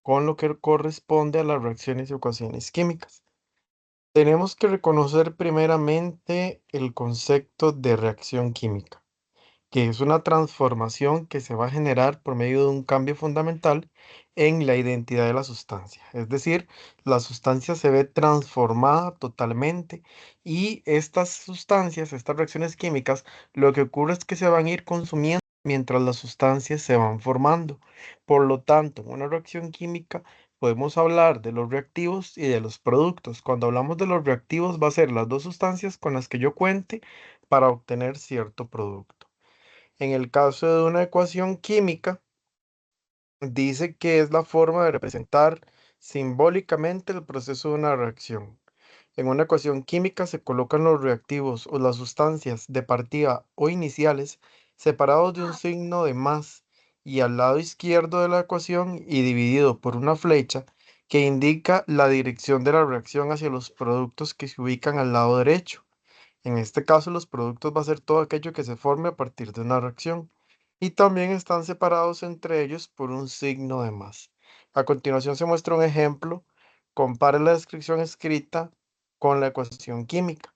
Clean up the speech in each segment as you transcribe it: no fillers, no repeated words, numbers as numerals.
con lo que corresponde a las reacciones y ecuaciones químicas. Tenemos que reconocer primeramente el concepto de reacción química, que es una transformación que se va a generar por medio de un cambio fundamental en la identidad de la sustancia. Es decir, la sustancia se ve transformada totalmente y estas sustancias, estas reacciones químicas, lo que ocurre es que se van a ir consumiendo mientras las sustancias se van formando. Por lo tanto, en una reacción química podemos hablar de los reactivos y de los productos. Cuando hablamos de los reactivos va a ser las dos sustancias con las que yo cuente para obtener cierto producto. En el caso de una ecuación química, dice que es la forma de representar simbólicamente el proceso de una reacción. En una ecuación química se colocan los reactivos o las sustancias de partida o iniciales separados de un signo de más y al lado izquierdo de la ecuación y dividido por una flecha que indica la dirección de la reacción hacia los productos que se ubican al lado derecho. En este caso, los productos va a ser todo aquello que se forme a partir de una reacción y también están separados entre ellos por un signo de más. A continuación se muestra un ejemplo. Compare la descripción escrita con la ecuación química.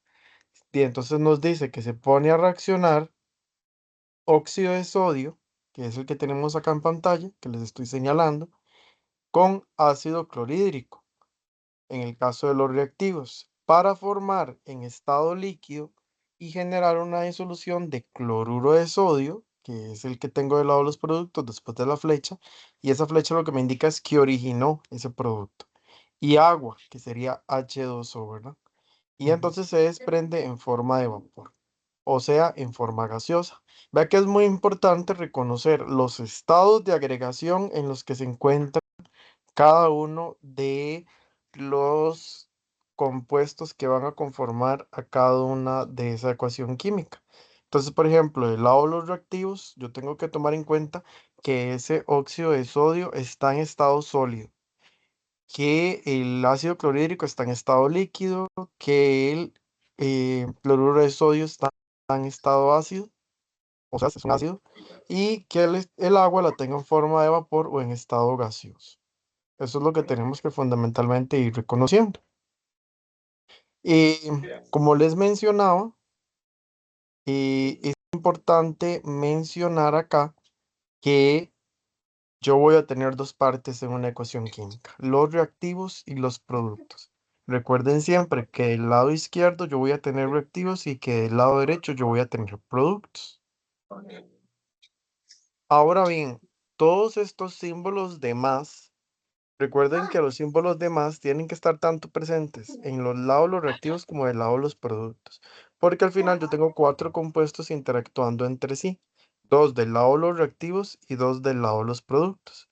Y entonces nos dice que se pone a reaccionar óxido de sodio, que es el que tenemos acá en pantalla, que les estoy señalando, con ácido clorhídrico en el caso de los reactivos, para formar en estado líquido y generar una disolución de cloruro de sodio, que es el que tengo del lado de los productos después de la flecha, y esa flecha lo que me indica es que originó ese producto, y agua, que sería H2O, ¿verdad? Y entonces se desprende en forma de vapor, o sea, en forma gaseosa. Vea que es muy importante reconocer los estados de agregación en los que se encuentra cada uno de los compuestos que van a conformar a cada una de esa ecuación química. Entonces, por ejemplo, del lado de los reactivos, yo tengo que tomar en cuenta que ese óxido de sodio está en estado sólido, que el ácido clorhídrico está en estado líquido, que el cloruro de sodio está en estado ácido, o sea, es un ácido, y que el agua la tenga en forma de vapor o en estado gaseoso. Eso es lo que tenemos que fundamentalmente ir reconociendo. Y como les mencionaba, es importante mencionar acá que yo voy a tener dos partes en una ecuación química, los reactivos y los productos. Recuerden siempre que del lado izquierdo yo voy a tener reactivos y que del lado derecho yo voy a tener productos. Ahora bien, todos estos símbolos de más. Recuerden que los símbolos de más tienen que estar tanto presentes en los lados los reactivos como del lado los productos, porque al final yo tengo cuatro compuestos interactuando entre sí, dos del lado los reactivos y dos del lado los productos.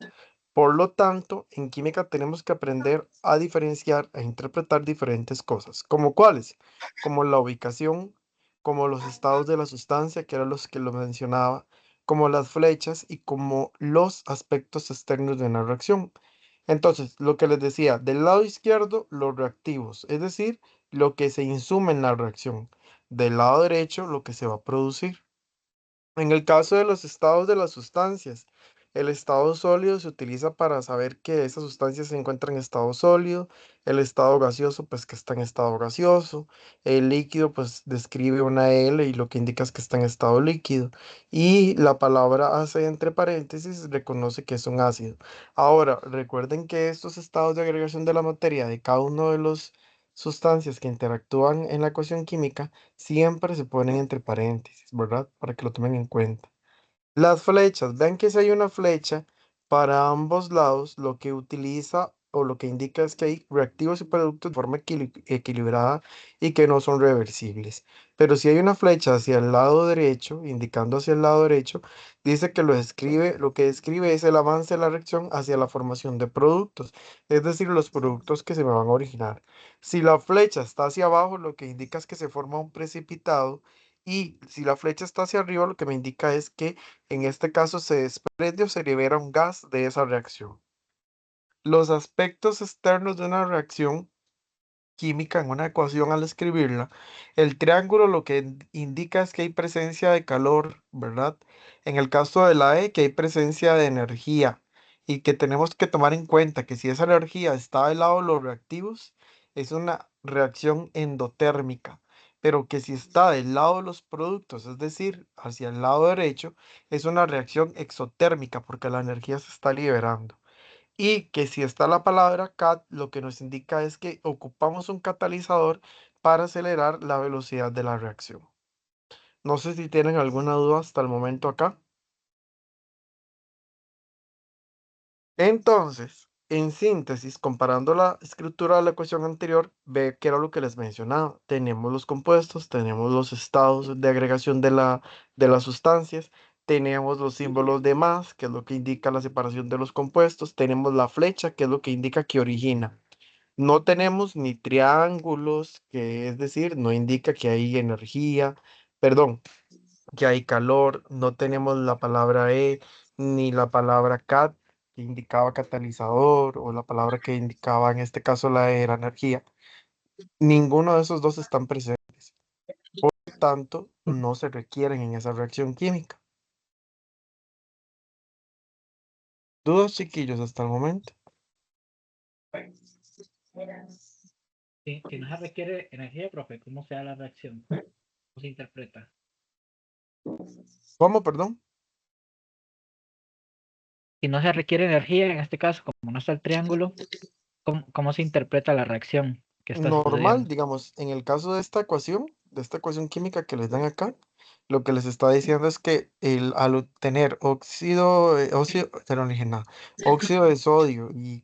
Por lo tanto, en química tenemos que aprender a diferenciar, a interpretar diferentes cosas, como cuáles, como la ubicación, como los estados de la sustancia, que eran los que lo mencionaba, como las flechas y como los aspectos externos de una reacción. Entonces, lo que les decía, del lado izquierdo, los reactivos, es decir, lo que se insume en la reacción. Del lado derecho, lo que se va a producir. En el caso de los estados de las sustancias, el estado sólido se utiliza para saber que esa sustancia se encuentra en estado sólido, el estado gaseoso pues que está en estado gaseoso, el líquido pues describe una L y lo que indica es que está en estado líquido y la palabra hace entre paréntesis reconoce que es un ácido. Ahora, recuerden que estos estados de agregación de la materia de cada uno de los sustancias que interactúan en la ecuación química siempre se ponen entre paréntesis, ¿verdad? Para que lo tomen en cuenta. Las flechas, vean que si hay una flecha para ambos lados, lo que utiliza o lo que indica es que hay reactivos y productos de forma equilibrada y que no son reversibles. Pero si hay una flecha hacia el lado derecho, indicando hacia el lado derecho, dice que lo que describe es el avance de la reacción hacia la formación de productos, es decir, los productos que se me van a originar. Si la flecha está hacia abajo, lo que indica es que se forma un precipitado. Y si la flecha está hacia arriba, lo que me indica es que en este caso se desprende o se libera un gas de esa reacción. Los aspectos externos de una reacción química en una ecuación al escribirla, el triángulo lo que indica es que hay presencia de calor, ¿verdad? En el caso de la E, que hay presencia de energía. y que tenemos que tomar en cuenta que si esa energía está del lado de los reactivos, es una reacción endotérmica, pero que si está del lado de los productos, es decir, hacia el lado derecho, es una reacción exotérmica porque la energía se está liberando. Y que si está la palabra cat, lo que nos indica es que ocupamos un catalizador para acelerar la velocidad de la reacción. No sé si tienen alguna duda hasta el momento acá. Entonces, en síntesis, comparando la escritura de la ecuación anterior, ve que era lo que les mencionaba. Tenemos los compuestos, tenemos los estados de agregación de las sustancias, tenemos los símbolos de más, que es lo que indica la separación de los compuestos, tenemos la flecha, que es lo que indica que origina. No tenemos ni triángulos, que es decir, no indica que hay energía, perdón, que hay calor, no tenemos la palabra ni la palabra cat, que indicaba catalizador, o la palabra que indicaba en este caso la era energía. Ninguno de esos dos están presentes, por tanto, no se requieren en esa reacción química. ¿Dudas, chiquillos, hasta el momento? Si no se requiere energía, profe, ¿cómo se da la reacción? ¿Cómo se interpreta? ¿Cómo, perdón? Si no se requiere energía, en este caso, como no está el triángulo, ¿cómo se interpreta la reacción que está Normal, sucediendo? digamos, en el caso de esta ecuación química que les dan acá, lo que les está diciendo es que al obtener óxido, dije nada, óxido de sodio y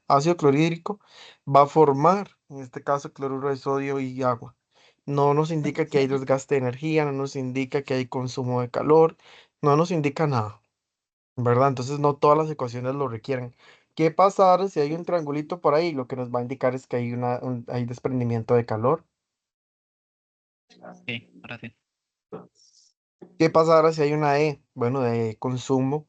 ácido clorhídrico, va a formar, en este caso, cloruro de sodio y agua. No nos indica que hay desgaste de energía, no nos indica que hay consumo de calor, no nos indica nada. ¿Verdad? Entonces no todas las ecuaciones lo requieren. ¿Qué pasará si hay un triangulito por ahí? Lo que nos va a indicar es que hay hay desprendimiento de calor. Sí, ahora sí. ¿Qué pasará si hay una E? Bueno, de consumo.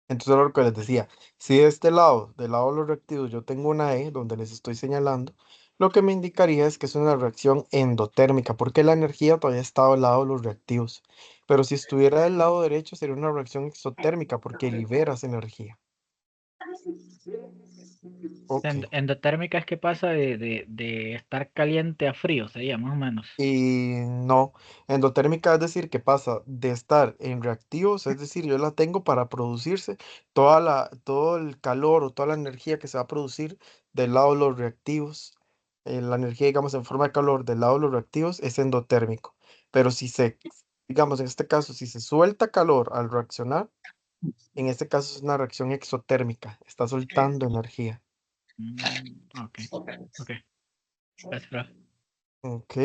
Entonces lo que les decía, si de este lado, del lado de los reactivos, yo tengo una E donde les estoy señalando, lo que me indicaría es que es una reacción endotérmica, porque la energía todavía está al lado de los reactivos. Pero si estuviera del lado derecho, sería una reacción exotérmica, porque liberas energía. Ok. Endotérmica es que pasa de estar caliente a frío, sería más o menos. Y no, endotérmica es decir que pasa de estar en reactivos, es decir, yo la tengo para producirse, todo el calor o toda la energía que se va a producir del lado de los reactivos, la energía, digamos, en forma de calor del lado de los reactivos es endotérmico. Pero digamos, en este caso, si se suelta calor al reaccionar, en este caso es una reacción exotérmica, está soltando energía. Ok, ok. Gracias, profe. Ok.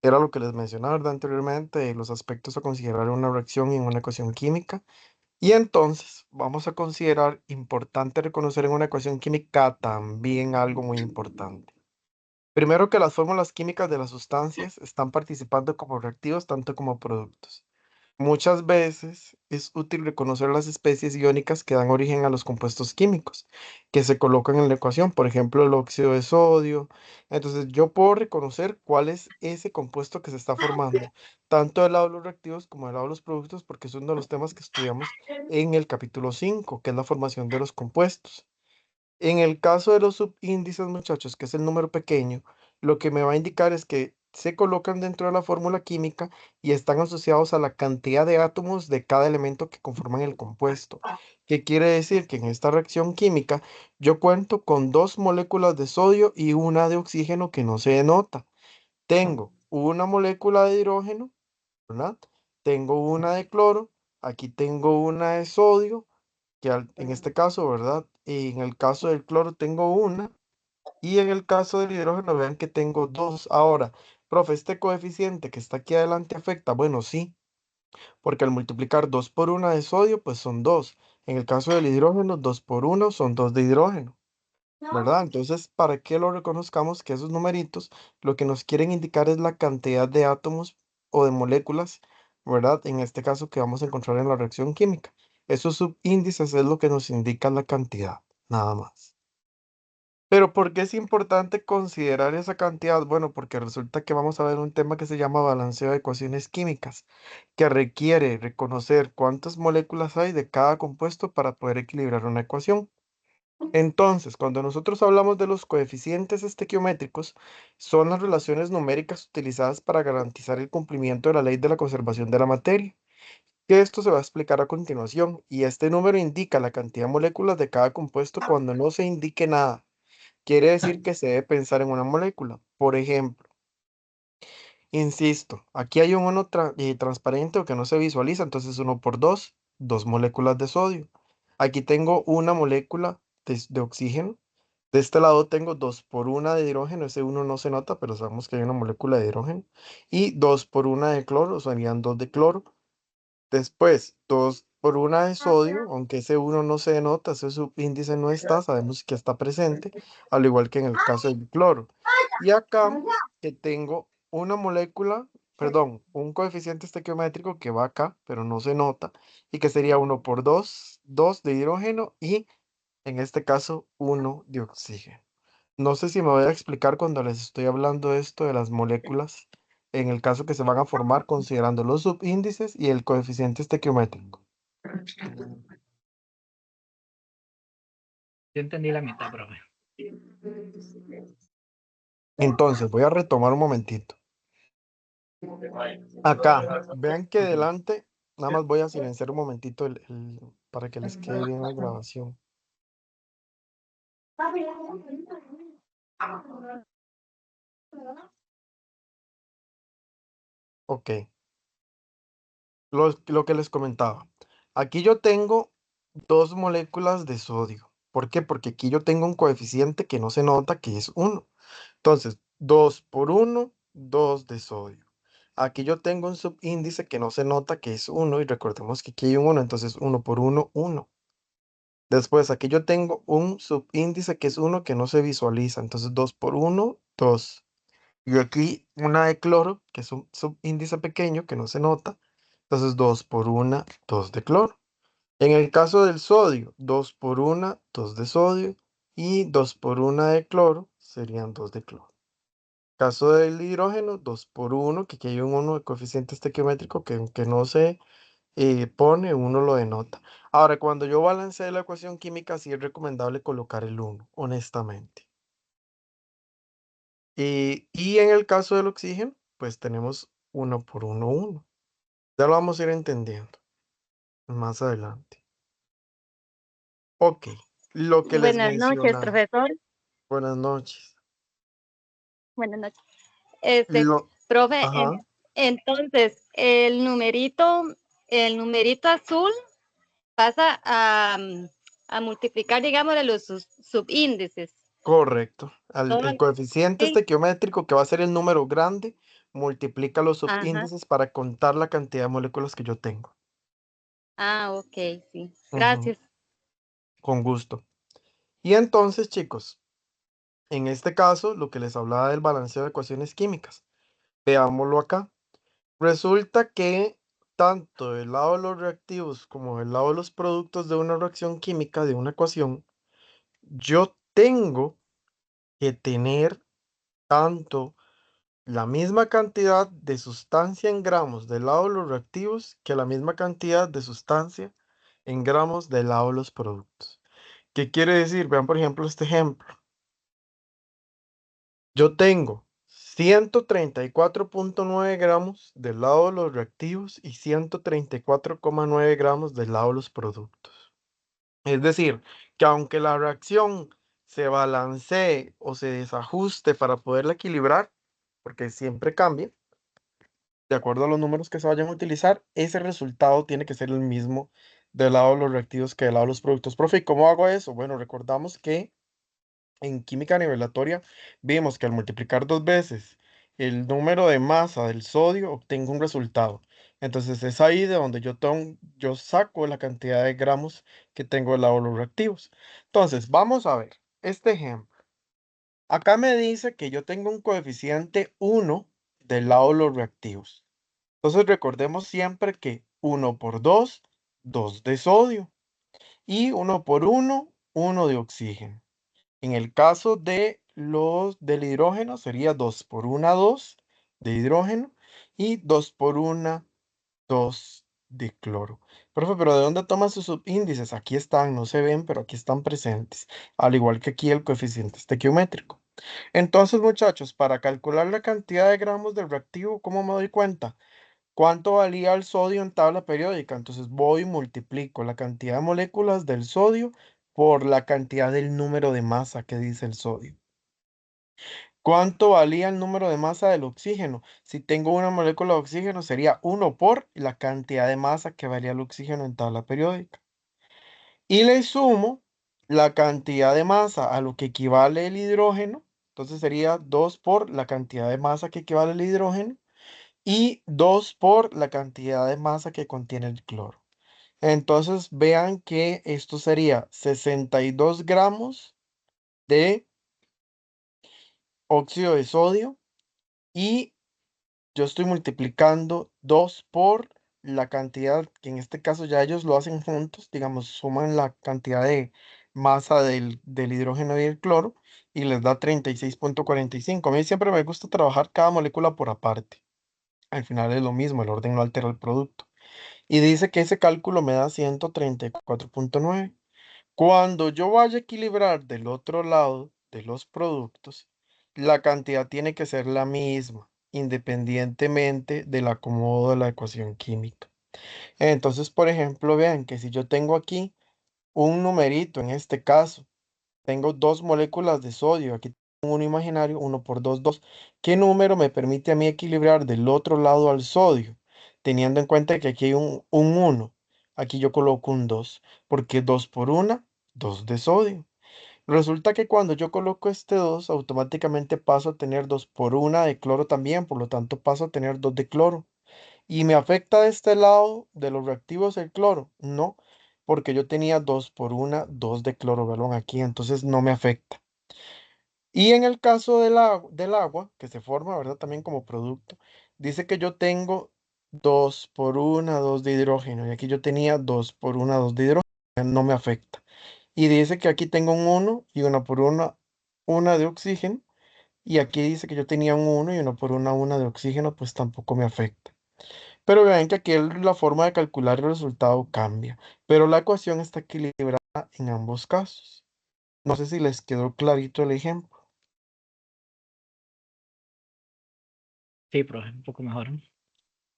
Era lo que les mencionaba, ¿verdad? Anteriormente, los aspectos a considerar en una reacción y en una ecuación química. Y entonces vamos a considerar importante reconocer en una ecuación química también algo muy importante. Primero que las fórmulas químicas de las sustancias están participando como reactivos tanto como productos. Muchas veces es útil reconocer las especies iónicas que dan origen a los compuestos químicos que se colocan en la ecuación, por ejemplo, el óxido de sodio. Entonces, yo puedo reconocer cuál es ese compuesto que se está formando, tanto del lado de los reactivos como del lado de los productos, porque es uno de los temas que estudiamos en el capítulo 5, que es la formación de los compuestos. En el caso de los subíndices, muchachos, que es el número pequeño, lo que me va a indicar es que se colocan dentro de la fórmula química y están asociados a la cantidad de átomos de cada elemento que conforman el compuesto. ¿Qué quiere decir? Que en esta reacción química yo cuento con dos moléculas de sodio y una de oxígeno que no se denota. Tengo una molécula de hidrógeno, ¿verdad? Tengo una de cloro, aquí tengo una de sodio que en este caso, ¿verdad? Y en el caso del cloro tengo una y en el caso del hidrógeno vean que tengo dos. Ahora, profe, este coeficiente que está aquí adelante afecta. Bueno, sí, porque al multiplicar 2 por una de sodio, pues son 2. En el caso del hidrógeno, 2 por uno son 2 de hidrógeno, ¿verdad? Entonces, para que lo reconozcamos que esos numeritos lo que nos quieren indicar es la cantidad de átomos o de moléculas, ¿verdad? En este caso que vamos a encontrar en la reacción química. Esos subíndices es lo que nos indica la cantidad, nada más. Pero ¿por qué es importante considerar esa cantidad? Bueno, porque resulta que vamos a ver un tema que se llama balanceo de ecuaciones químicas, que requiere reconocer cuántas moléculas hay de cada compuesto para poder equilibrar una ecuación. Entonces, cuando nosotros hablamos de los coeficientes estequiométricos, son las relaciones numéricas utilizadas para garantizar el cumplimiento de la ley de la conservación de la materia, que esto se va a explicar a continuación, y este número indica la cantidad de moléculas de cada compuesto cuando no se indique nada. Quiere decir que se debe pensar en una molécula. Por ejemplo, insisto, aquí hay un transparente o que no se visualiza, entonces uno por dos, dos moléculas de sodio. Aquí tengo una molécula de oxígeno. De este lado tengo 2 por 1 de hidrógeno, ese uno no se nota, pero sabemos que hay una molécula de hidrógeno. Y 2 por 1 de cloro, serían 2 de cloro. Después, 2 por 1 de sodio, aunque ese uno no se denota, ese subíndice no está, sabemos que está presente, al igual que en el caso del cloro. Y acá que tengo una molécula, perdón, un coeficiente estequiométrico que va acá, pero no se nota, y que sería uno por 2, 2 de hidrógeno y en este caso uno de oxígeno. No sé si me voy a explicar cuando les estoy hablando esto de las moléculas, en el caso que se van a formar considerando los subíndices y el coeficiente estequiométrico. Yo entendí la mitad, profe. Entonces, voy a retomar un momentito. Acá, vean que delante, nada más voy a silenciar un momentito para que les quede bien la grabación. Ok, lo que les comentaba. Aquí yo tengo dos moléculas de sodio. ¿Por qué? Porque aquí yo tengo un coeficiente que no se nota que es uno. Entonces, 2 por uno, 2 de sodio. Aquí yo tengo un subíndice que no se nota que es uno y recordemos que aquí hay un uno, entonces uno por uno, uno. Después, aquí yo tengo un subíndice que es uno que no se visualiza, entonces 2 por uno, 2. Y aquí una de cloro, que es un subíndice pequeño que no se nota, entonces 2 por una, 2 de cloro. En el caso del sodio, 2 por una, 2 de sodio y 2 por una de cloro serían 2 de cloro. Caso del hidrógeno, 2 por uno, que aquí hay un 1 de coeficiente estequiométrico que aunque no se pone, uno lo denota. Ahora, cuando yo balancee la ecuación química, sí es recomendable colocar el uno, honestamente. Y en el caso del oxígeno, pues tenemos uno por uno, uno. Ya lo vamos a ir entendiendo más adelante. Ok, lo que les Buenas noches, mencionaba. profesor. Buenas noches. Buenas noches. Lo, Profe, ajá, entonces, el numerito azul pasa a multiplicar, digamos, de los subíndices. correcto. Todo El coeficiente ok. estequiométrico, que va a ser el número grande, multiplica los Ajá. subíndices para contar la cantidad de moléculas que yo tengo. Ah, ok, sí. Ujú, Gracias. con gusto. Y entonces, chicos, en este caso, lo que les hablaba del balanceo de ecuaciones químicas. Veámoslo acá. Resulta que tanto del lado de los reactivos como del lado de los productos de una reacción química, de una ecuación, yo tengo que tener tanto la misma cantidad de sustancia en gramos del lado de los reactivos que la misma cantidad de sustancia en gramos del lado de los productos. ¿Qué quiere decir? Vean, por ejemplo, este ejemplo. Yo tengo 134,9 gramos del lado de los reactivos y 134,9 gramos del lado de los productos. Es decir, que aunque la reacción se balancee o se desajuste para poderla equilibrar, porque siempre cambia, de acuerdo a los números que se vayan a utilizar, ese resultado tiene que ser el mismo del lado de los reactivos que del lado de los productos. Profe, ¿y cómo hago eso? Bueno, recordamos que en química nivelatoria vimos que al multiplicar dos veces el número de masa del sodio obtengo un resultado. Entonces es ahí de donde yo saco la cantidad de gramos que tengo del lado de los reactivos. Entonces, vamos a ver este ejemplo. Acá me dice que yo tengo un coeficiente 1 del lado de los reactivos. Entonces recordemos siempre que uno por 2, 2 de sodio. Y uno por uno, uno de oxígeno. En el caso de del hidrógeno sería 2 por 1, 2 de hidrógeno y 2 por 1, 2 de cloro. Profe, pero ¿de dónde toma sus subíndices? Aquí están, no se ven, pero aquí están presentes, al igual que aquí el coeficiente estequiométrico. Entonces, muchachos, para calcular la cantidad de gramos del reactivo, ¿cómo me doy cuenta? ¿Cuánto valía el sodio en tabla periódica? Entonces voy y multiplico la cantidad de moléculas del sodio por la cantidad del número de masa que dice el sodio. ¿Cuánto valía el número de masa del oxígeno? Si tengo una molécula de oxígeno sería 1 por la cantidad de masa que valía el oxígeno en tabla periódica. Y le sumo la cantidad de masa a lo que equivale el hidrógeno. Entonces sería 2 por la cantidad de masa que equivale el hidrógeno y 2 por la cantidad de masa que contiene el cloro. Entonces vean que esto sería 62 gramos de óxido de sodio y yo estoy multiplicando 2 por la cantidad, que en este caso ya ellos lo hacen juntos, digamos, suman la cantidad de masa del hidrógeno y el cloro y les da 36,45. A mí siempre me gusta trabajar cada molécula por aparte. Al final es lo mismo, el orden no altera el producto. Y dice que ese cálculo me da 134,9. Cuando yo vaya a equilibrar del otro lado de los productos, la cantidad tiene que ser la misma, independientemente del acomodo de la ecuación química. Entonces, por ejemplo, vean que si yo tengo aquí un numerito, en este caso, tengo dos moléculas de sodio, aquí tengo uno imaginario, 1 por 2, 2. ¿Qué número me permite a mí equilibrar del otro lado al sodio? Teniendo en cuenta que aquí hay un 1, aquí yo coloco un 2, porque 2 por 1, 2 de sodio. Resulta que cuando yo coloco este 2, automáticamente paso a tener 2 por 1 de cloro también, por lo tanto paso a tener 2 de cloro. ¿Y me afecta de este lado de los reactivos el cloro? No, porque yo tenía 2 por 1, 2 de cloro, galón aquí, entonces no me afecta. Y en el caso del agua, que se forma, ¿verdad? También como producto, dice que yo tengo 2 por 1, 2 de hidrógeno, y aquí yo tenía 2 por 1, 2 de hidrógeno, no me afecta. Y dice que aquí tengo un 1 y 1 por 1, 1 de oxígeno, y aquí dice que yo tenía un 1 y 1 por 1 de oxígeno, pues tampoco me afecta. Pero vean que aquí la forma de calcular el resultado cambia, pero la ecuación está equilibrada en ambos casos. No sé si les quedó clarito el ejemplo. Sí, profe, un poco mejor.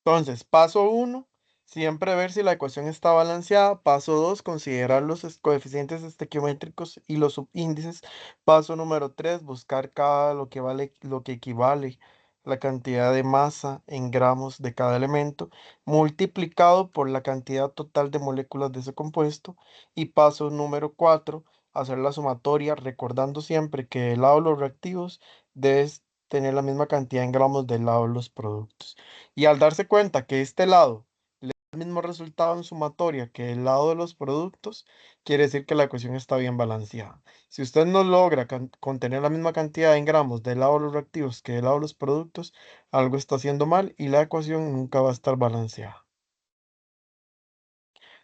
Entonces, paso 1, siempre ver si la ecuación está balanceada. Paso 2, considerar los coeficientes estequiométricos y los subíndices. Paso número 3, buscar lo que equivale la cantidad de masa en gramos de cada elemento, multiplicado por la cantidad total de moléculas de ese compuesto. Y paso número 4, hacer la sumatoria, recordando siempre que del lado de los reactivos debes tener la misma cantidad en gramos del lado de los productos. Y al darse cuenta que este lado le da el mismo resultado en sumatoria que el lado de los productos, quiere decir que la ecuación está bien balanceada. Si usted no logra contener la misma cantidad en gramos del lado de los reactivos que del lado de los productos, algo está haciendo mal y la ecuación nunca va a estar balanceada.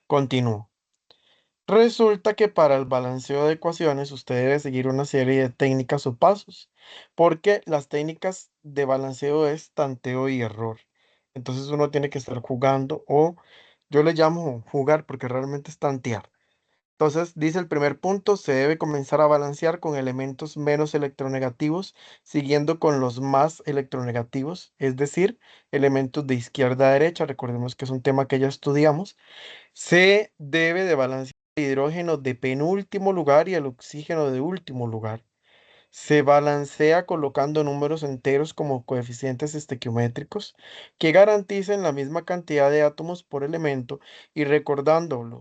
Continúo. Resulta que para el balanceo de ecuaciones usted debe seguir una serie de técnicas o pasos, porque las técnicas de balanceo es tanteo y error. Entonces uno tiene que estar jugando o yo le llamo jugar porque realmente es tantear. Entonces dice el primer punto, se debe comenzar a balancear con elementos menos electronegativos, siguiendo con los más electronegativos, es decir, elementos de izquierda a derecha. Recordemos que es un tema que ya estudiamos. Se debe de balancear el hidrógeno de penúltimo lugar y el oxígeno de último lugar. Se balancea colocando números enteros como coeficientes estequiométricos que garanticen la misma cantidad de átomos por elemento y recordando,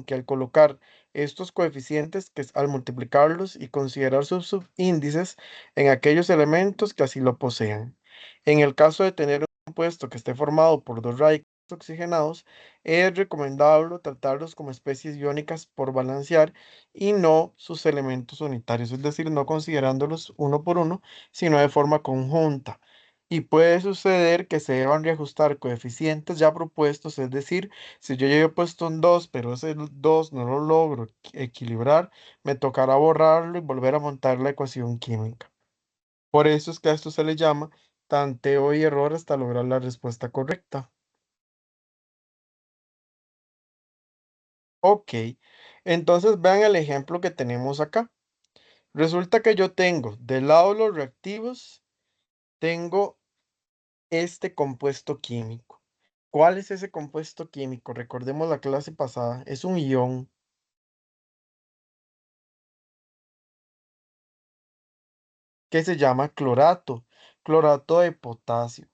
que al colocar estos coeficientes, que es al multiplicarlos y considerar sus subíndices en aquellos elementos que así lo posean. En el caso de tener un compuesto que esté formado por dos radicales oxigenados, es recomendable tratarlos como especies iónicas por balancear y no sus elementos unitarios, es decir, no considerándolos uno por uno, sino de forma conjunta. Y puede suceder que se deban reajustar coeficientes ya propuestos, es decir, si yo ya he puesto un 2 pero ese 2 no lo logro equilibrar, me tocará borrarlo y volver a montar la ecuación química. Por eso es que a esto se le llama tanteo y error hasta lograr la respuesta correcta. Ok, entonces vean el ejemplo que tenemos acá. Resulta que yo tengo del lado de los reactivos, tengo este compuesto químico. ¿Cuál es ese compuesto químico? Recordemos la clase pasada, es un ion que se llama clorato, clorato de potasio.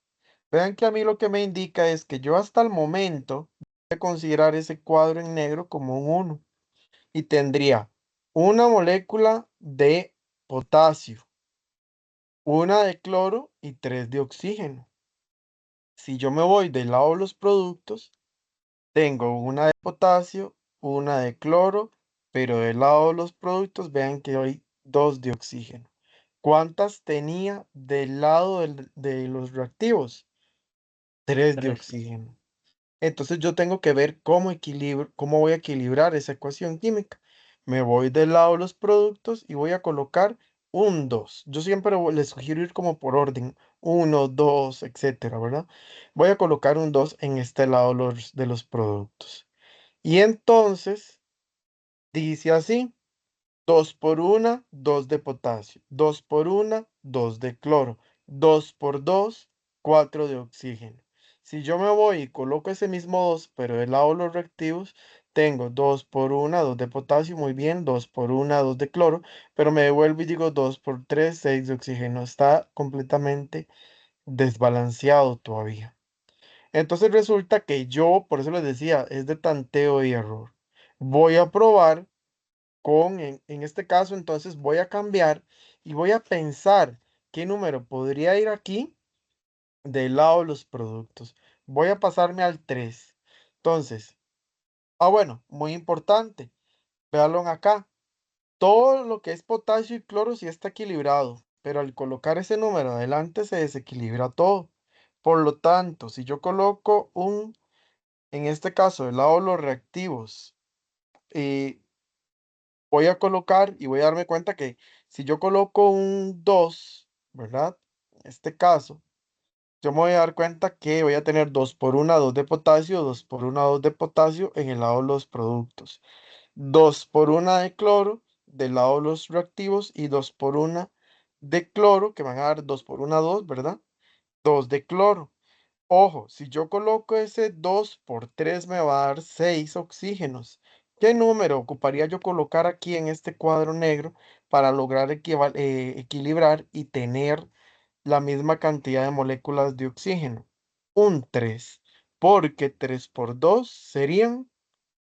Vean que a mí lo que me indica es que yo hasta el momento voy a considerar ese cuadro en negro como un 1 y tendría una molécula de potasio, una de cloro y 3 de oxígeno. Si yo me voy del lado de los productos, tengo una de potasio, una de cloro, pero del lado de los productos, vean que hay 2 de oxígeno. ¿Cuántas tenía del lado de los reactivos? 3 de 3. oxígeno. Entonces yo tengo que ver cómo voy a equilibrar esa ecuación química. Me voy del lado de los productos y voy a colocar un 2. Yo siempre les sugiero ir como por orden, uno, 2, etcétera, ¿verdad? Voy a colocar un 2 en este lado de los productos. Y entonces dice así. 2 por 1, 2 de potasio. 2 por 1, 2 de cloro. 2 por 2, 4 de oxígeno. Si yo me voy y coloco ese mismo 2, pero del lado de los reactivos, tengo 2 por 1, 2 de potasio, muy bien, 2 por 1, 2 de cloro, pero me devuelvo y digo 2 por 3, 6 de oxígeno. Está completamente desbalanceado todavía. Entonces resulta que yo, por eso les decía, es de tanteo y error. Voy a probar en este caso, entonces voy a cambiar y voy a pensar qué número podría ir aquí del lado de los productos. Voy a pasarme al 3. Entonces, bueno, muy importante. Véanlo acá. Todo lo que es potasio y cloro sí está equilibrado, pero al colocar ese número adelante se desequilibra todo. Por lo tanto, si yo coloco en este caso, del lado de los reactivos, eh, voy a colocar y voy a darme cuenta que si yo coloco un 2, ¿verdad? En este caso, yo me voy a dar cuenta que voy a tener 2 por 1, 2 de potasio, 2 por 1, 2 de potasio en el lado de los productos. 2 por 1 de cloro del lado de los reactivos y 2 por 1 de cloro, que van a dar 2 por 1, 2, ¿verdad? 2 de cloro. Ojo, si yo coloco ese 2 por 3 me va a dar 6 oxígenos. ¿Qué número ocuparía yo colocar aquí en este cuadro negro para lograr equilibrar y tener la misma cantidad de moléculas de oxígeno? Un 3, porque 3 por 2 serían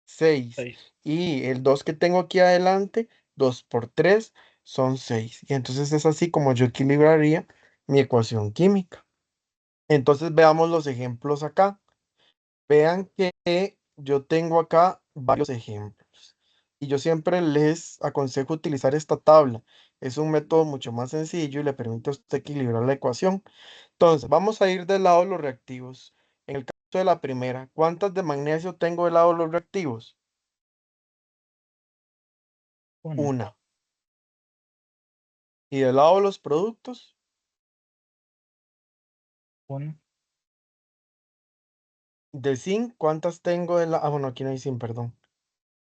6. 6. Y el 2 que tengo aquí adelante, 2 por 3 son 6. Y entonces es así como yo equilibraría mi ecuación química. Entonces veamos los ejemplos acá. Vean que yo tengo acá varios ejemplos. Y yo siempre les aconsejo utilizar esta tabla. Es un método mucho más sencillo y le permite a usted equilibrar la ecuación. Entonces, vamos a ir del lado de los reactivos. En el caso de la primera, ¿cuántas de magnesio tengo del lado de los reactivos? 1. Una. Y del lado de los productos, 1. de zinc, ¿cuántas tengo de la... bueno, aquí no hay zinc, perdón.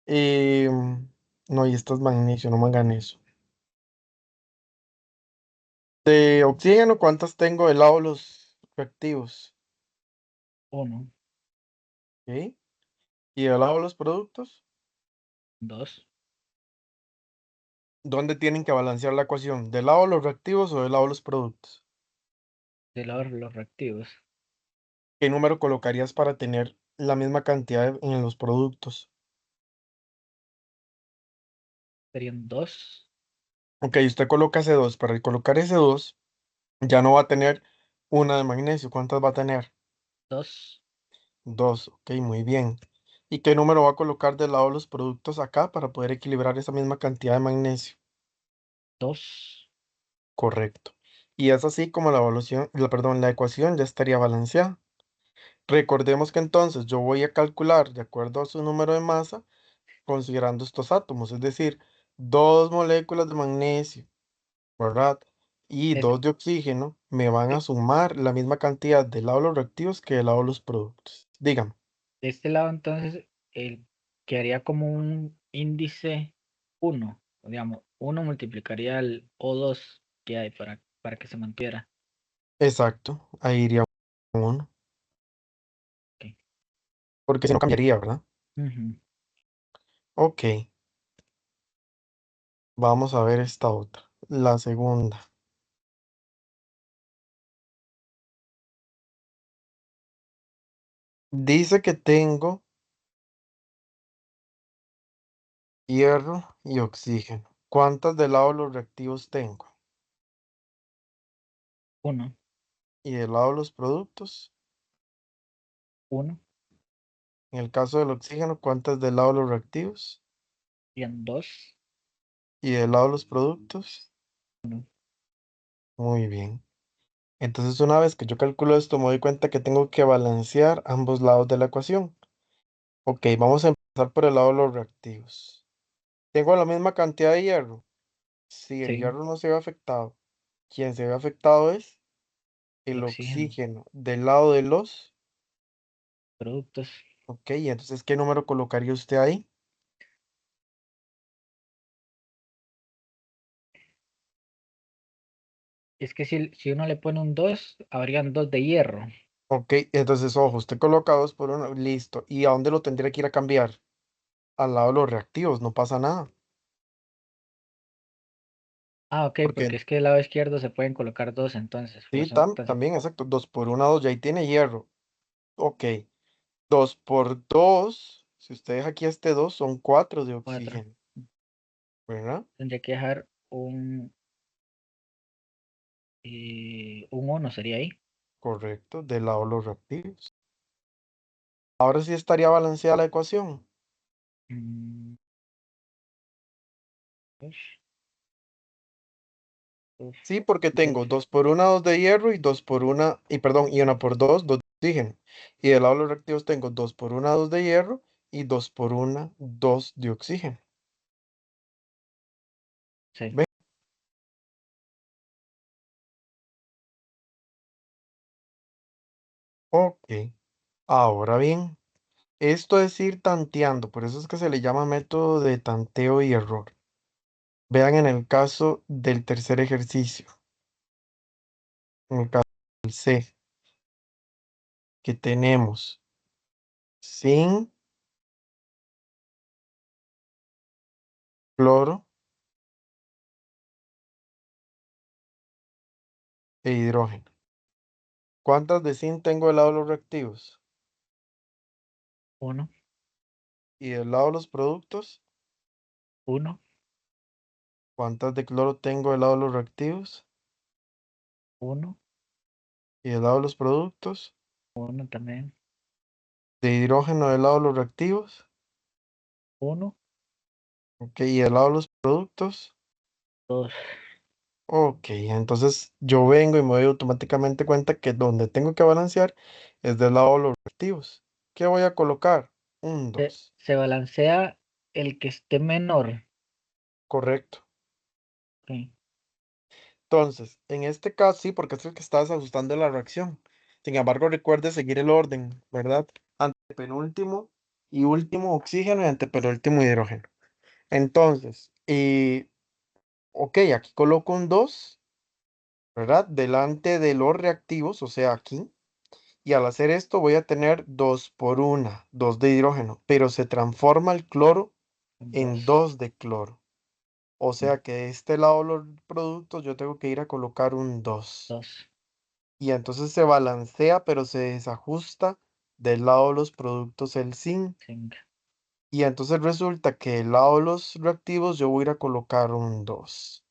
Em, no, y esto es magnesio, no manganeso. De oxígeno, ¿cuántas tengo del lado de los reactivos? 1. ¿Ok? Y del lado de los productos, 2. ¿dónde tienen que balancear la ecuación? ¿Del lado de los reactivos o del lado de los productos? De los reactivos. ¿Qué número colocarías para tener la misma cantidad en los productos? Serían 2. Ok, usted coloca ese 2. Para colocar ese 2, ya no va a tener una de magnesio. ¿Cuántas va a tener? 2. 2. Ok, muy bien. ¿Y qué número va a colocar del lado de los productos acá para poder equilibrar esa misma cantidad de magnesio? 2. Correcto. Y es así como la ecuación ya estaría balanceada. Recordemos que entonces yo voy a calcular de acuerdo a su número de masa, considerando estos átomos, es decir, dos moléculas de magnesio, ¿verdad? Y Es, dos de oxígeno me van a sumar la misma cantidad de lado los reactivos que del lado los productos. Dígame. de este lado, entonces, quedaría como un índice 1. Digamos, 1 multiplicaría el O2 que hay para que se mantuviera. Exacto, ahí iría uno, Ok. porque si no cambiaría, ¿verdad? Ujú. Ok, vamos a ver esta otra, la segunda. Dice que tengo hierro y oxígeno. ¿Cuántas del lado de los reactivos tengo? 1, Y del lado de los productos, 1, en el caso del oxígeno, ¿cuántas del lado de los reactivos? bien 2, Y del lado de los productos, 1. muy bien. Entonces, una vez que yo calculo esto, me doy cuenta que tengo que balancear ambos lados de la ecuación. Ok, vamos a empezar por el lado de los reactivos. ¿Tengo la misma cantidad de hierro? Sí, el Sí, hierro no se ve afectado. Quien se ve afectado es el el oxígeno, oxígeno del lado de los. productos. Ok, y entonces, ¿qué número colocaría usted ahí? Es que si uno le pone un 2 habrían 2 de hierro. Ok, entonces, ojo, usted coloca 2 por 1, listo. ¿Y a dónde lo tendría que ir a cambiar? Al lado de los reactivos, no pasa nada. Ah, ok, porque Porque, es que del lado izquierdo se pueden colocar 2 entonces. Por sí, eso, entonces, también, exacto, 2 por 1, 2, ya ahí tiene hierro. Ok, 2 por 2, si usted deja aquí este 2, son 4 de 4. oxígeno, ¿verdad? Tendría que dejar un 1 sería ahí. Correcto, del lado de los reactivos. Ahora sí estaría balanceada la ecuación. Mm, ush, uf, Sí, porque de- tengo 2 por 1, 2 de hierro y 2 por 1, y perdón, y 1 por 2, 2 de oxígeno. Y del lado de los reactivos tengo 2 por 1, 2 de hierro y 2 por 1, 2 de oxígeno. sí, ¿Ve? Ok. Ahora bien, esto es ir tanteando, por eso es que se le llama método de tanteo y error. Vean en el caso del tercer ejercicio, en el caso del C, que tenemos zinc, cloro e hidrógeno. ¿Cuántas de zinc tengo del lado de los reactivos? 1, Y del lado de los productos, 1, ¿cuántas de cloro tengo del lado de los reactivos? 1, Y del lado de los productos, 1 también. de hidrógeno del lado de los reactivos, 1, ok, y del lado de los productos, 2. ok, entonces yo vengo y me doy automáticamente cuenta que donde tengo que balancear es del lado de los reactivos. ¿Qué voy a colocar? Un Se, 2, se balancea el que esté menor. correcto. Ok, Entonces, en este caso sí, porque es el que estás ajustando la reacción. Sin embargo, recuerde seguir el orden, ¿verdad? Antepenúltimo y último oxígeno y antepenúltimo hidrógeno. Entonces, ok, aquí coloco un 2, ¿verdad? Delante de los reactivos, o sea, aquí. Y al hacer esto voy a tener 2 por 1, 2 de hidrógeno, pero se transforma el cloro un en 2. 2 de cloro. O sea que de este lado de los productos yo tengo que ir a colocar un 2. 2. Y entonces se balancea, pero se desajusta del lado de los productos el zinc. 5. Y entonces resulta que del lado de los reactivos yo voy a ir a colocar un 2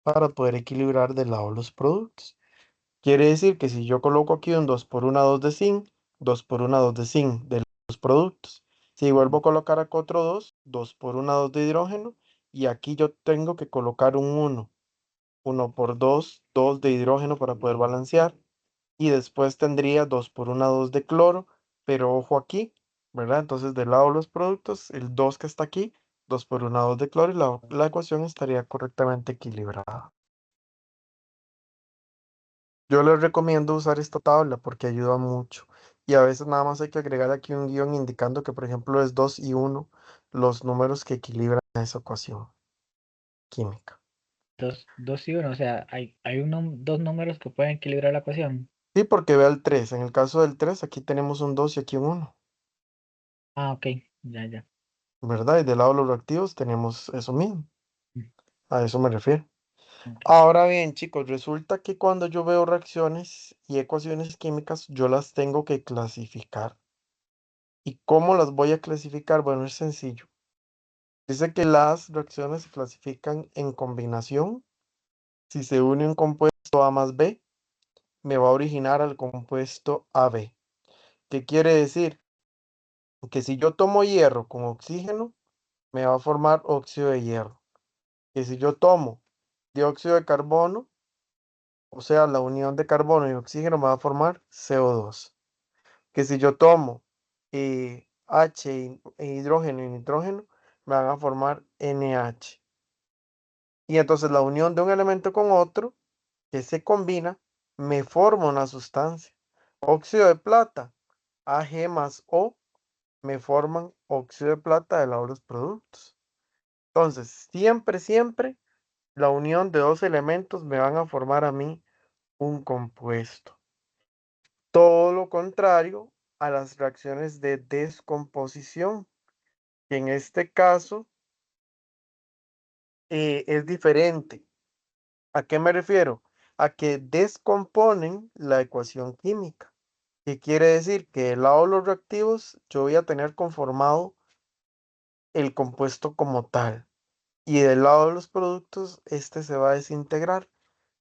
para poder equilibrar del lado de los productos. Quiere decir que si yo coloco aquí un 2 por 1, 2 de zinc, 2 por 1, 2 de zinc de los productos. Si vuelvo a colocar acá otro 2, 2 por 1, 2 de hidrógeno. Y aquí yo tengo que colocar un 1 1 por 2, 2 de hidrógeno para poder balancear. Y después tendría 2 por 1, 2 de cloro. Pero ojo aquí, ¿verdad? Entonces del lado de los productos, el 2 que está aquí, 2 por 1, 2 de cloro y la ecuación estaría correctamente equilibrada. Yo les recomiendo usar esta tabla porque ayuda mucho. Y a veces nada más hay que agregar aquí un guión indicando que, por ejemplo, es 2 y 1 los números que equilibran esa ecuación química. Dos y uno, o sea, hay dos números que pueden equilibrar la ecuación. Sí, porque vea el 3. En el caso del 3, aquí tenemos un 2 y aquí un 1, Ah, ok, ya. ¿verdad? Y del lado de los reactivos tenemos eso mismo. Mm, A eso me refiero. ok. Ahora bien, chicos, resulta que cuando yo veo reacciones y ecuaciones químicas, yo las tengo que clasificar. ¿Y cómo las voy a clasificar? Bueno, es sencillo. Dice que las reacciones se clasifican en combinación. Si se une un compuesto A más B, me va a originar al compuesto AB. ¿Qué quiere decir? Que si yo tomo hierro con oxígeno, me va a formar óxido de hierro. Que si yo tomo dióxido de carbono, o sea, la unión de carbono y oxígeno me va a formar CO2. Que si yo tomo H e hidrógeno y nitrógeno, me van a formar NH. Y entonces la unión de un elemento con otro que se combina me forma una sustancia. Óxido de plata, Ag más O, me forman óxido de plata de lado de los productos. Entonces, siempre, la unión de dos elementos me van a formar a mí un compuesto. Todo lo contrario a las reacciones de descomposición, que en este caso es diferente. ¿A qué me refiero? A que descomponen la ecuación química. ¿Qué quiere decir? Que del lado de los reactivos yo voy a tener conformado el compuesto como tal. Y del lado de los productos, este se va a desintegrar.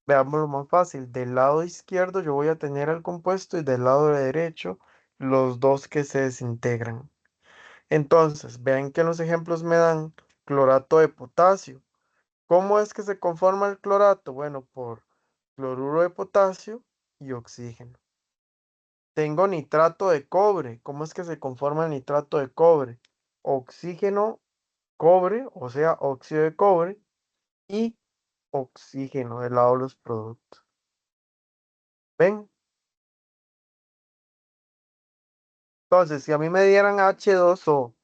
Veamos lo más fácil. Del lado izquierdo yo voy a tener el compuesto y del lado derecho los dos que se desintegran. Entonces, vean que en los ejemplos me dan clorato de potasio. ¿Cómo es que se conforma el clorato? Bueno, por cloruro de potasio y oxígeno. Tengo nitrato de cobre. ¿Cómo es que se conforma el nitrato de cobre? Oxígeno, cobre, o sea, óxido de cobre y oxígeno del lado de los productos. ¿Ven? Entonces, si a mí me dieran H2O,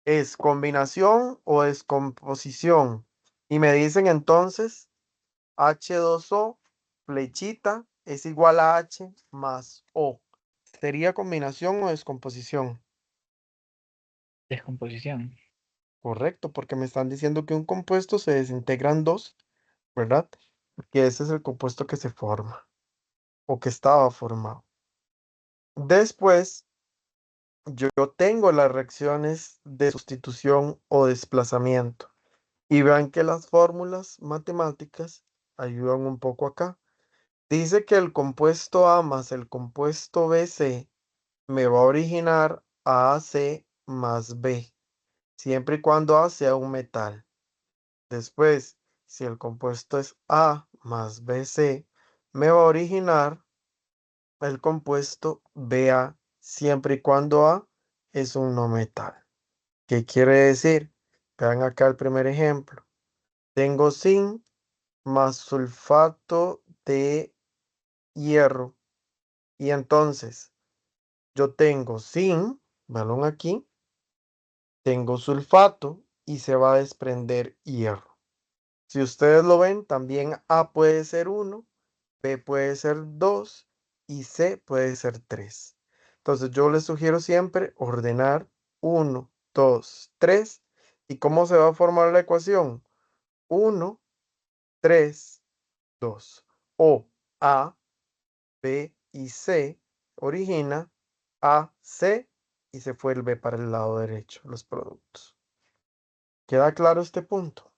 ¿es combinación o descomposición? Y me dicen entonces H2O, flechita, es igual a H más O. ¿Sería combinación o descomposición? Descomposición. Correcto, porque me están diciendo que un compuesto se desintegra en dos, ¿verdad? Que ese es el compuesto que se forma o que estaba formado. Después, yo tengo las reacciones de sustitución o desplazamiento. Y vean que las fórmulas matemáticas ayudan un poco acá. Dice que el compuesto A más el compuesto BC me va a originar AC más B, siempre y cuando A sea un metal. Después, si el compuesto es A más BC, me va a originar el compuesto BA, siempre y cuando A es un no metal. ¿Qué quiere decir? Vean acá el primer ejemplo. Tengo zinc más sulfato de hierro. Y entonces yo tengo zinc, balón aquí, tengo sulfato y se va a desprender hierro. Si ustedes lo ven, también A puede ser 1, B puede ser 2 y C puede ser 3. Entonces yo les sugiero siempre ordenar 1, 2, 3. ¿Y cómo se va a formar la ecuación? 1, 3, 2. O A, B y C origina A, C y se fue el B para el lado derecho, los productos. ¿Queda claro este punto?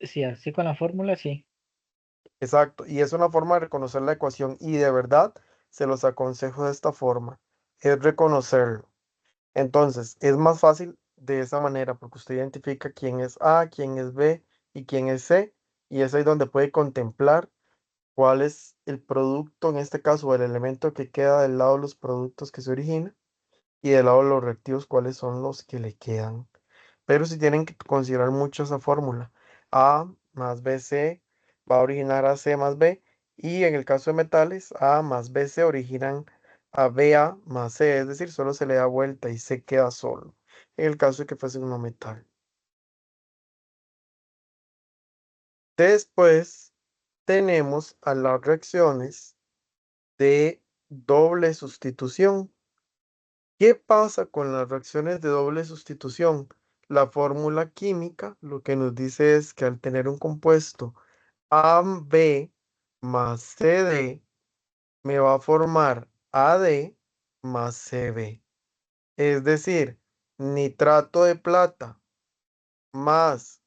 Sí, así con la fórmula, sí. Exacto, y es una forma de reconocer la ecuación y de verdad se los aconsejo de esta forma, es reconocerlo. Entonces, es más fácil de esa manera, porque usted identifica quién es A, quién es B y quién es C, y es ahí donde puede contemplar cuál es el producto, en este caso, el elemento que queda del lado de los productos que se originan, y del lado de los reactivos, cuáles son los que le quedan. Pero si tienen que considerar mucho esa fórmula. A más BC va a originar a C más B, y en el caso de metales, A más BC originan a BA más C, es decir, solo se le da vuelta y C queda solo, en el caso de que fuese un metal. Después tenemos a las reacciones de doble sustitución. ¿Qué pasa con las reacciones de doble sustitución? La fórmula química lo que nos dice es que al tener un compuesto AB más CD, me va a formar AD más CB. Es decir, nitrato de plata más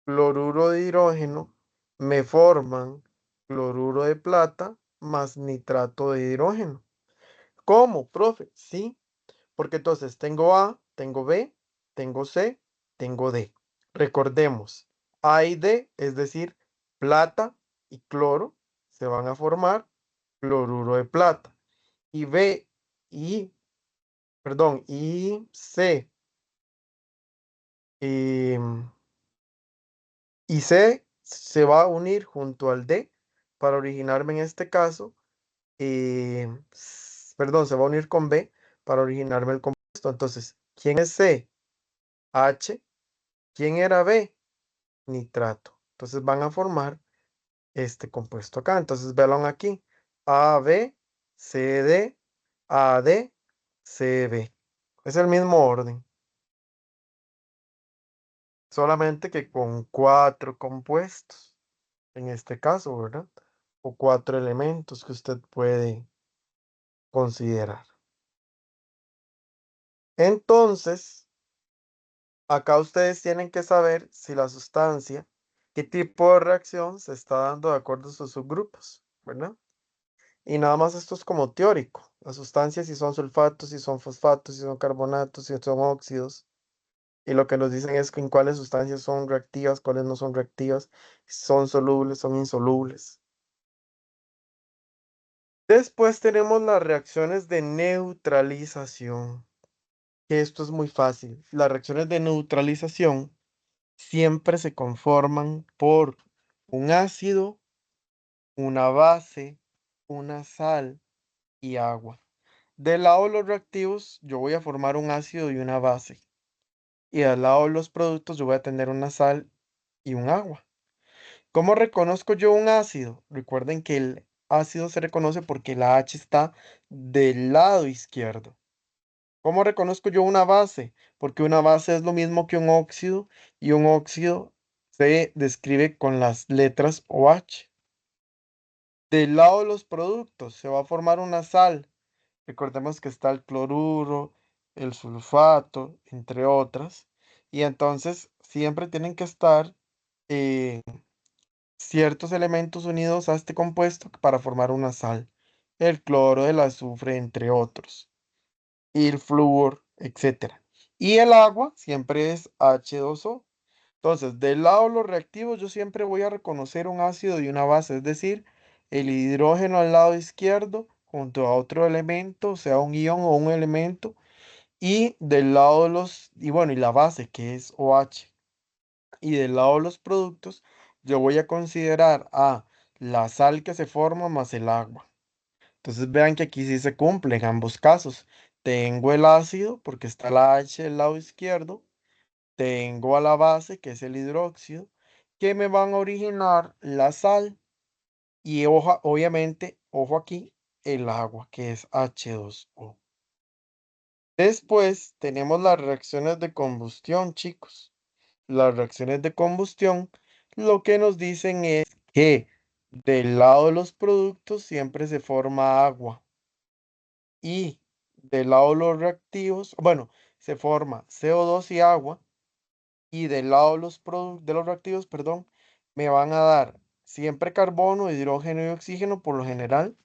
cloruro de hidrógeno me forman cloruro de plata más nitrato de hidrógeno. ¿Cómo, profe? Sí, porque entonces tengo A, tengo B, tengo C, tengo D. Recordemos, A y D, es decir, plata y cloro, se van a formar cloruro de plata. Y B y, perdón, y C y C se va a unir junto al D para originarme en este caso, perdón, se va a unir con B para originarme el compuesto. Entonces, ¿quién es C? H. ¿Quién era B? Nitrato. Entonces van a formar este compuesto acá. Entonces vean aquí. AB, CD, AD, CB. Es el mismo orden. Solamente que con 4 compuestos. En este caso, ¿verdad? O 4 elementos que usted puede considerar. Entonces, acá ustedes tienen que saber si la sustancia, qué tipo de reacción se está dando de acuerdo a sus subgrupos, ¿verdad? Y nada más esto es como teórico. Las sustancias, si son sulfatos, si son fosfatos, si son carbonatos, si son óxidos. Y lo que nos dicen es que en cuáles sustancias son reactivas, cuáles no son reactivas, son solubles, son insolubles. Después tenemos las reacciones de neutralización. Que esto es muy fácil. Las reacciones de neutralización siempre se conforman por un ácido, una base, una sal y agua. Del lado de los reactivos, yo voy a formar un ácido y una base. Y al lado de los productos, yo voy a tener una sal y un agua. ¿Cómo reconozco yo un ácido? Recuerden que el ácido se reconoce porque la H está del lado izquierdo. ¿Cómo reconozco yo una base? Porque una base es lo mismo que un óxido y un óxido se describe con las letras OH. Del lado de los productos se va a formar una sal. Recordemos que está el cloruro, el sulfato, entre otras. Y entonces siempre tienen que estar eh, ciertos elementos unidos a este compuesto para formar una sal. El cloro, el azufre, entre otros. Y el flúor, etcétera. Y el agua siempre es H2O. Entonces, del lado de los reactivos, yo siempre voy a reconocer un ácido y una base, es decir, el hidrógeno al lado izquierdo junto a otro elemento, sea un ion o un elemento, y del lado de los, y bueno, y la base que es OH. Y del lado de los productos, yo voy a considerar a la sal que se forma más el agua. Entonces vean que aquí sí se cumple en ambos casos. Tengo el ácido porque está la H del lado izquierdo. Tengo a la base que es el hidróxido que me van a originar la sal y obviamente, ojo aquí, el agua que es H2O. Después tenemos las reacciones de combustión, chicos. Las reacciones de combustión lo que nos dicen es que del lado de los productos siempre se forma agua. Y del lado de los reactivos, bueno, se forma CO2 y agua. Y del lado de los reactivos, perdón, me van a dar siempre carbono, hidrógeno y oxígeno por lo general.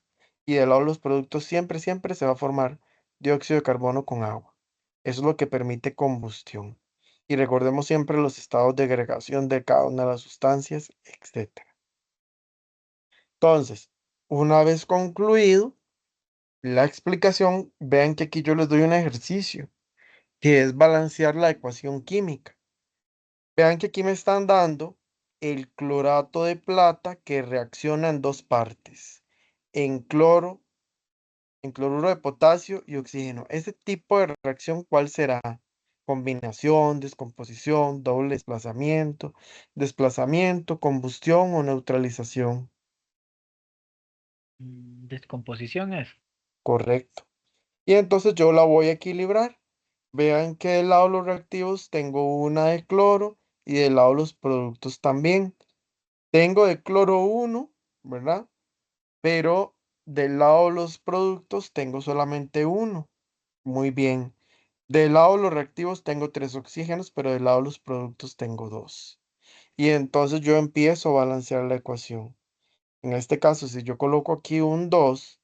Y del lado de los productos siempre se va a formar dióxido de carbono con agua. Eso es lo que permite combustión. Y recordemos siempre los estados de agregación de cada una de las sustancias, etc. Entonces, una vez concluido la explicación, vean que aquí yo les doy un ejercicio, que es balancear la ecuación química. Vean que aquí me están dando el clorato de plata que reacciona en dos partes, en cloro, en cloruro de potasio y oxígeno. Ese tipo de reacción, ¿cuál será? Combinación, descomposición, doble desplazamiento, combustión o neutralización. Descomposición es. Correcto. Y entonces yo la voy a equilibrar. Vean que del lado de los reactivos tengo una de cloro y del lado de los productos también. Tengo de cloro uno, ¿verdad? Pero del lado de los productos tengo solamente uno. Muy bien. Del lado de los reactivos tengo tres oxígenos, pero del lado de los productos tengo dos. Y entonces yo empiezo a balancear la ecuación. En este caso, si yo coloco aquí un 2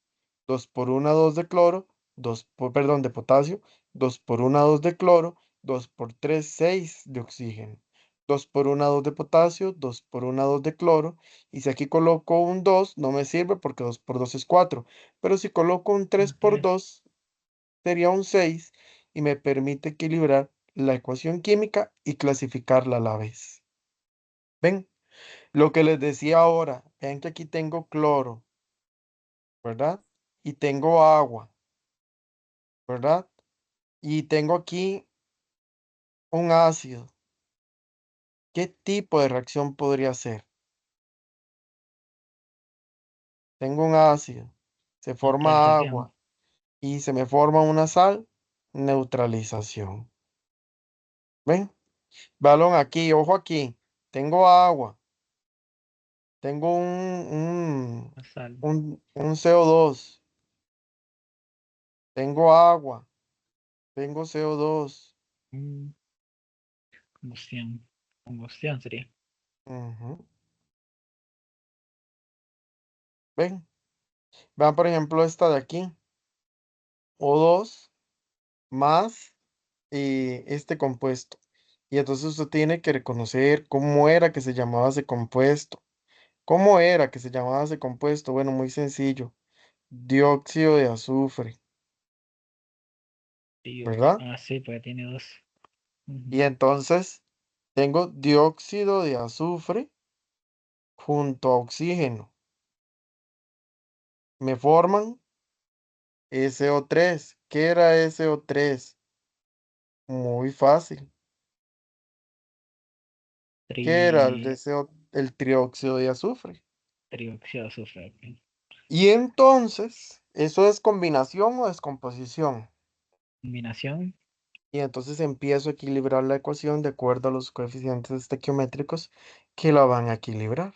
por una 2 de cloro, perdón, de potasio, 2 por una 2 de cloro, 2 por 3 6 de oxígeno. 2 por una 2 de potasio, 2 por una 2 de cloro. Y si aquí coloco un 2 no me sirve porque 2 por 2 es 4. Pero si coloco un 3 Un por 3. 2 sería un 6 y me permite equilibrar la ecuación química y clasificarla a la vez. ¿Ven? Lo que les decía ahora, vean que aquí tengo cloro, ¿verdad? Y tengo agua, ¿verdad? Y tengo aquí un ácido. ¿Qué tipo de reacción podría ser? Tengo un ácido, se forma Neutralización. agua y se me forma una sal, neutralización. ¿Ven? Balón aquí, ojo aquí. Tengo agua, tengo La sal. un CO2, tengo agua, tengo CO2. Mm, combustión. Combustión sería. Ujú. ¿Ven? Vean, por ejemplo, esta de aquí. O2 más este compuesto. Y entonces usted tiene que reconocer cómo era que se llamaba ese compuesto. ¿Cómo era que se llamaba ese compuesto? Bueno, muy sencillo. Dióxido de azufre, ¿verdad? Ah, sí, porque tiene dos. Y Ujú. entonces tengo dióxido de azufre junto a oxígeno. Me forman SO3. ¿Qué era SO3? Muy fácil. ¿Qué era Tri, el trióxido de azufre? trióxido de azufre. Ok. Y entonces, ¿eso es combinación o descomposición? Combinación. Y entonces empiezo a equilibrar la ecuación de acuerdo a los coeficientes estequiométricos que la van a equilibrar.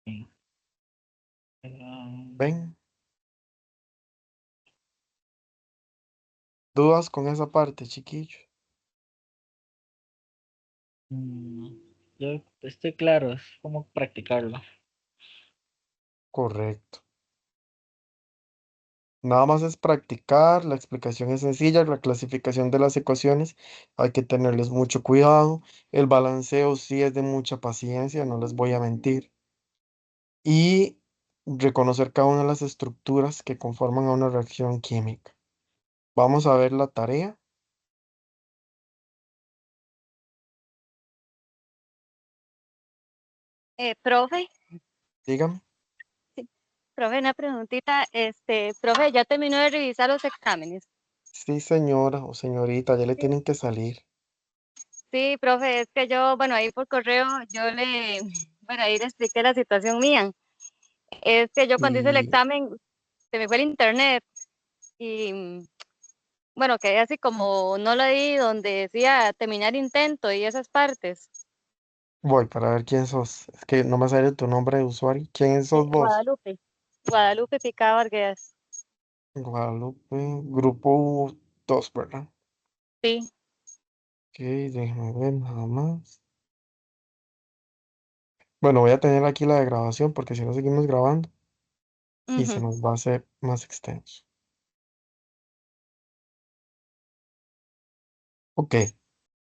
Sí. Ah, ¿Ven? ¿Dudas con esa parte, chiquillo? mm, yo estoy claro, es como practicarlo. Correcto. Nada más es practicar, la explicación es sencilla, la clasificación de las ecuaciones hay que tenerles mucho cuidado, el balanceo sí es de mucha paciencia, no les voy a mentir, y reconocer cada una de las estructuras que conforman a una reacción química. Vamos a ver la tarea. Profe, Dígame. sí, profe, una preguntita, profe, ¿ya terminó de revisar los exámenes? Sí, señora o señorita, ya le Sí. tienen que salir. Sí, profe, es que yo, bueno, ahí por correo, bueno, ahí le expliqué la situación mía. Es que yo cuando hice el Y examen, se me fue el internet y, bueno, quedé así como no lo di donde decía terminar intento y esas partes. voy para ver quién sos. Es que no me sale tu nombre de usuario. ¿Quién sos vos? Guadalupe. Guadalupe Picado Arguedas. Guadalupe, grupo 2, ¿verdad? Sí. Ok, déjame ver nada más. Bueno, voy a tener aquí la de grabación porque si no seguimos grabando y se Ujú. nos va a hacer más extenso. Ok,